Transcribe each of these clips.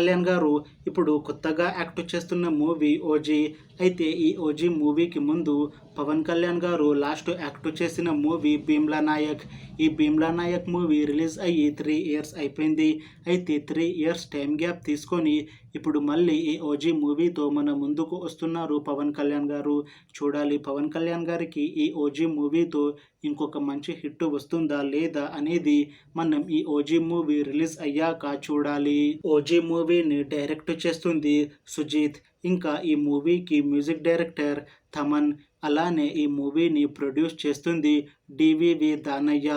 కళ్యాణ్ గారు ఇప్పుడు కొత్తగా యాక్ట్ చేస్తున్న మూవీ ఓజీ. అయితే ఈ ఓజీ మూవీకి ముందు పవన్ కళ్యాణ్ గారు లాస్ట్ యాక్ట్ చేసిన మూవీ భీమ్లా నాయక్. ఈ భీమ్లా నాయక్ మూవీ రిలీజ్ అయ్యి 3 ఇయర్స్ అయిపోయింది. అయితే 3 ఇయర్స్ టైం గ్యాప్ తీసుకొని ఇప్పుడు మళ్ళీ ఈ ఓజీ మూవీతో మన ముందుకు వస్తున్నారు పవన్ కళ్యాణ్ గారు. చూడాలి పవన్ కళ్యాణ్ గారికి ఈ ఓజీ మూవీతో ఇంకొక మంచి హిట్ వస్తుందా లేదా అనేది మనం ఈ ఓజీ మూవీ రిలీజ్ అయ్యాక చూడాలి. ఓజీ మూవీని డైరెక్ట్ చేస్తుంది సుజీత్. ఇంకా ఈ మూవీకి మ్యూజిక్ డైరెక్టర్ థమన్. అలానే ఈ మూవీని ప్రొడ్యూస్ చేస్తుంది డివివి దానయ్య.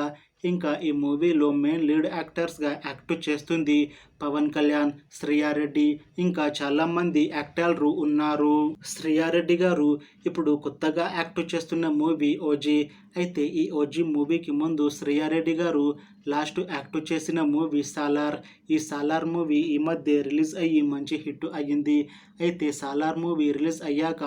ఇంకా ఈ మూవీలో మెయిన్ లీడ్ యాక్టర్స్గా యాక్ట్ చేస్తుంది పవన్ కళ్యాణ్, శ్రియారెడ్డి, ఇంకా చాలామంది యాక్టర్లు ఉన్నారు. శ్రియారెడ్డి గారు ఇప్పుడు కొత్తగా యాక్ట్ చేస్తున్న మూవీ ఓజీ. అయితే ఈ ఓజీ మూవీకి ముందు శ్రియారెడ్డి గారు లాస్ట్ యాక్ట్ చేసిన మూవీ సాలార్. ఈ సాలార్ మూవీ ఈ మధ్య రిలీజ్ అయ్యి మంచి హిట్ అయ్యింది. అయితే సాలార్ మూవీ రిలీజ్ అయ్యాక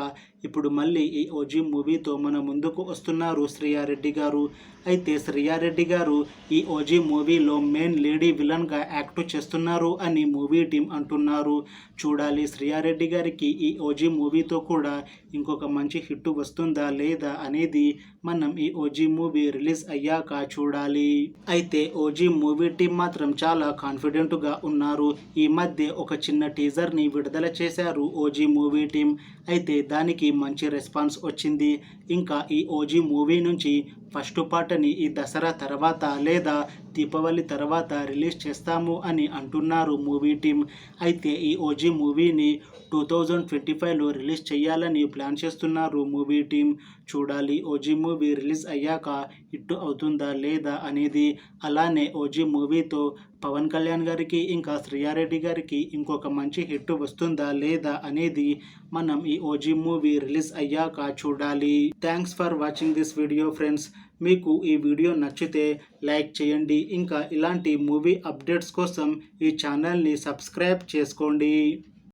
ఇప్పుడు మళ్ళీ ఈ ఓజీ మూవీతో మన ముందుకు వస్తున్నారు శ్రియారెడ్డి గారు. అయితే శ్రియారెడ్డి గారు ఈ ఓజీ మూవీలో మెయిన్ లేడీ విలన్గా యాక్ట్ చేస్తున్నారు అని మూవీ టీం అంటున్నారు. చూడాలి శ్రియారెడ్డి గారికి ఈ ఓజీ మూవీతో కూడా ఇంకొక మంచి హిట్ వస్తుందా లేదా అనేది మనం ఈ ఓజీ మూవీ రిలీజ్ అయ్యాక చూడాలి. అయితే ఓజీ మూవీ టీం మాత్రం చాలా కాన్ఫిడెంట్గా ఉన్నారు. ఈ మధ్య ఒక చిన్న టీజర్ని విడుదల చేశారు ఓజీ మూవీ టీం. అయితే దానికి మంచి రెస్పాన్స్ వచ్చింది. ఇంకా ఈ ఓజీ మూవీ నుంచి ఫస్ట్ పార్ట్ని ఈ దసరా తర్వాత లేదా దీపావళి తర్వాత రిలీజ్ చేస్తాము అని అంటున్నారు మూవీ టీం. అయితే ఈ ఓజీ మూవీని 2025లో రిలీజ్ చేయాలని ప్లాన్ చేస్తున్నారు మూవీ టీం. చూడాలి ఓజీ మూవీ రిలీజ్ అయ్యాక హిట్ అవుతుందా లేదా అనేది. అలానే ఓజీ మూవీతో పవన్ కళ్యాణ్ గారికి ఇంకా శ్రియారెడ్డి గారికి ఇంకొక మంచి హిట్ వస్తుందా లేదా అనేది మనం ఈ ఓజీ మూవీ రిలీజ్ అయ్యాక చూడాలి. Thanks for watching this video friends. మీకు ఈ వీడియో నచ్చితే లైక్ చేయండి. ఇంకా ఇలాంటి మూవీ అప్డేట్స్ కోసం ఈ ఛానల్ని సబ్స్క్రైబ్ చేసుకోండి.